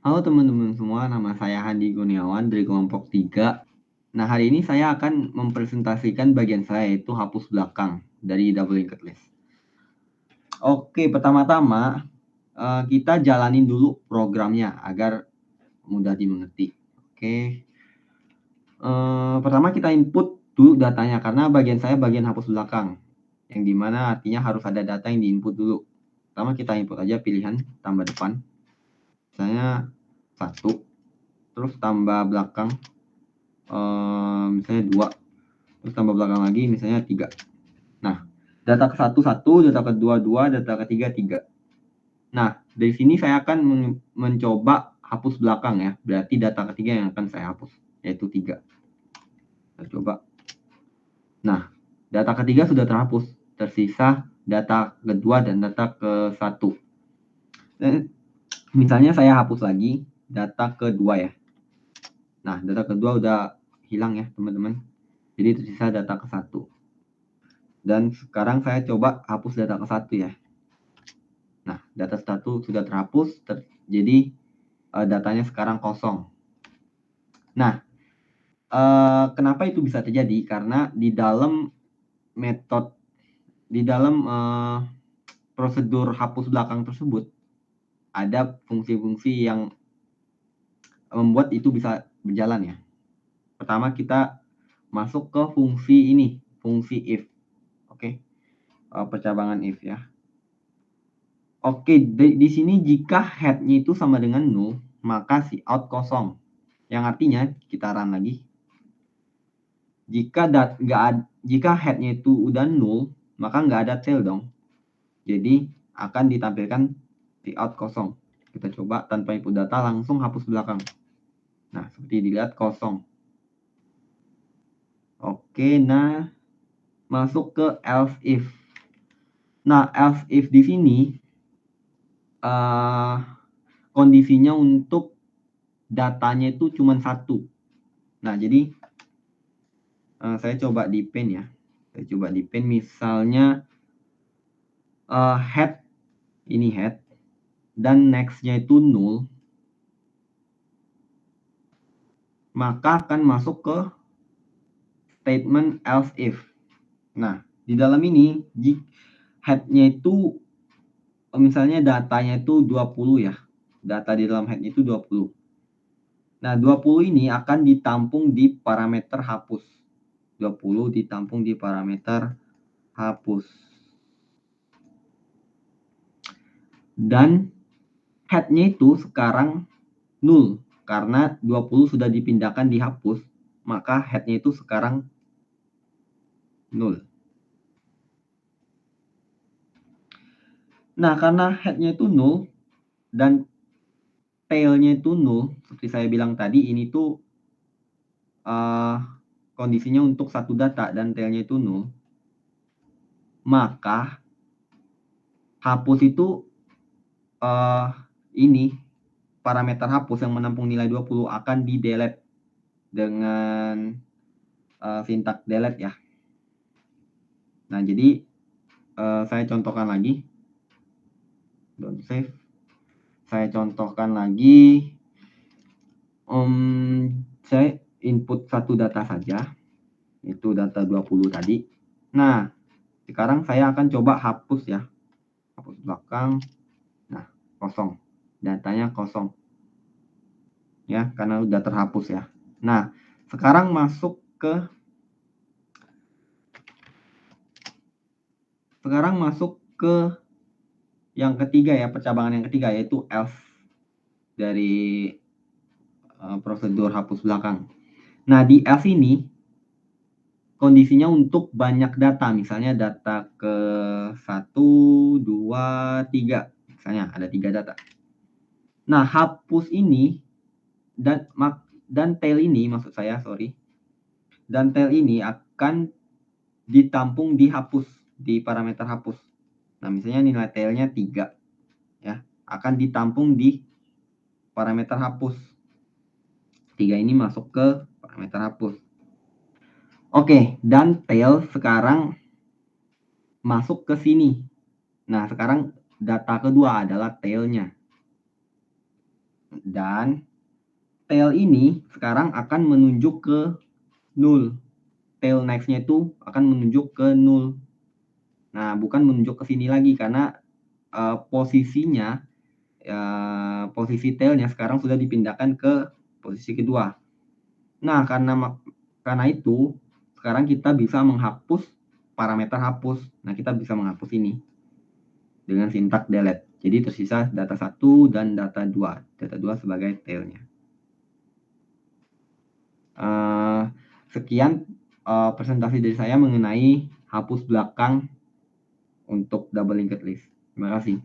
Halo teman-teman semua, nama saya Handi Kurniawan dari kelompok 3. Nah, hari ini saya akan mempresentasikan bagian saya, yaitu hapus belakang dari double linked list. Oke, pertama-tama kita jalanin dulu programnya agar mudah dimengerti. Oke, pertama kita input dulu datanya, karena bagian saya bagian hapus belakang, yang dimana artinya harus ada data yang diinput dulu. Pertama kita input aja pilihan tambah depan, misalnya 1, terus tambah belakang misalnya 2, terus tambah belakang lagi misalnya 3. Nah, data ke 1 1, data ke 2 2, data ke 3 3. Nah, dari sini saya akan mencoba hapus belakang ya. Berarti data ketiga yang akan saya hapus, yaitu 3. Kita coba. Nah, data ketiga sudah terhapus. Tersisa data kedua dan data ke 1. Misalnya saya hapus lagi data kedua ya. Nah, data kedua udah hilang ya, teman-teman. Jadi tersisa data ke 1. Dan sekarang saya coba hapus data ke 1 ya. Nah, data 1 sudah terhapus, jadi datanya sekarang kosong. Nah, kenapa itu bisa terjadi? Karena di dalam prosedur hapus belakang tersebut, ada fungsi-fungsi yang membuat itu bisa berjalan ya. Pertama kita masuk ke fungsi ini, fungsi if. Oke, percabangan if ya. Oke, di sini jika head-nya itu sama dengan 0, maka si out kosong. Yang artinya, kita run lagi. Jika head-nya itu udah 0, maka nggak ada tail dong. Jadi, akan ditampilkan si out kosong. Kita coba tanpa input data, langsung hapus belakang. Nah, seperti dilihat kosong. Oke, nah masuk ke else if. Nah, else if di sini kondisinya untuk datanya itu cuma 1. Nah, jadi saya coba di pen ya. Saya coba di pen misalnya head, ini head, dan next-nya itu 0, maka akan masuk ke statement else if. Nah, di dalam ini head-nya itu misalnya datanya itu 20 ya. Data di dalam head-nya itu 20. Nah, 20 ini akan ditampung di parameter hapus. 20 ditampung di parameter hapus. Dan head-nya itu sekarang 0. Karena 20 sudah dipindahkan dihapus, maka head-nya itu sekarang 0. Nah, karena head-nya itu 0 dan tail-nya itu 0, seperti saya bilang tadi, ini tuh kondisinya untuk satu data dan tail-nya itu 0, maka hapus itu ini parameter hapus yang menampung nilai 20 akan di delete dengan sintak delete ya. Nah, jadi saya contohkan lagi. Don't save. Saya contohkan lagi. Saya input satu data saja. Itu data 20 tadi. Nah, sekarang saya akan coba hapus ya. Hapus belakang. Nah, kosong. Datanya kosong. Ya, karena udah terhapus ya. Nah, sekarang masuk ke yang ketiga ya, percabangan yang ketiga, yaitu else dari prosedur hapus belakang. Nah, di else ini kondisinya untuk banyak data, misalnya data ke 1, 2, 3, misalnya ada 3 data. Nah, hapus ini dan tail ini, maksud saya, dan tail ini akan ditampung di hapus, di parameter hapus. Nah, misalnya nilai tailnya 3 ya, akan ditampung di parameter hapus. 3 ini masuk ke parameter hapus. Oke, dan tail sekarang masuk ke sini. Nah, sekarang data kedua adalah tailnya. Dan tail ini sekarang akan menunjuk ke 0. Tail next-nya itu akan menunjuk ke 0. Nah, bukan menunjuk ke sini lagi karena posisinya, posisi tailnya sekarang sudah dipindahkan ke posisi kedua. Nah, karena itu sekarang kita bisa menghapus parameter hapus. Nah, kita bisa menghapus ini dengan sintak delete. Jadi tersisa data 1 dan data 2. Data 2 sebagai tailnya. Sekian presentasi dari saya mengenai hapus belakang untuk double linked list. Terima kasih.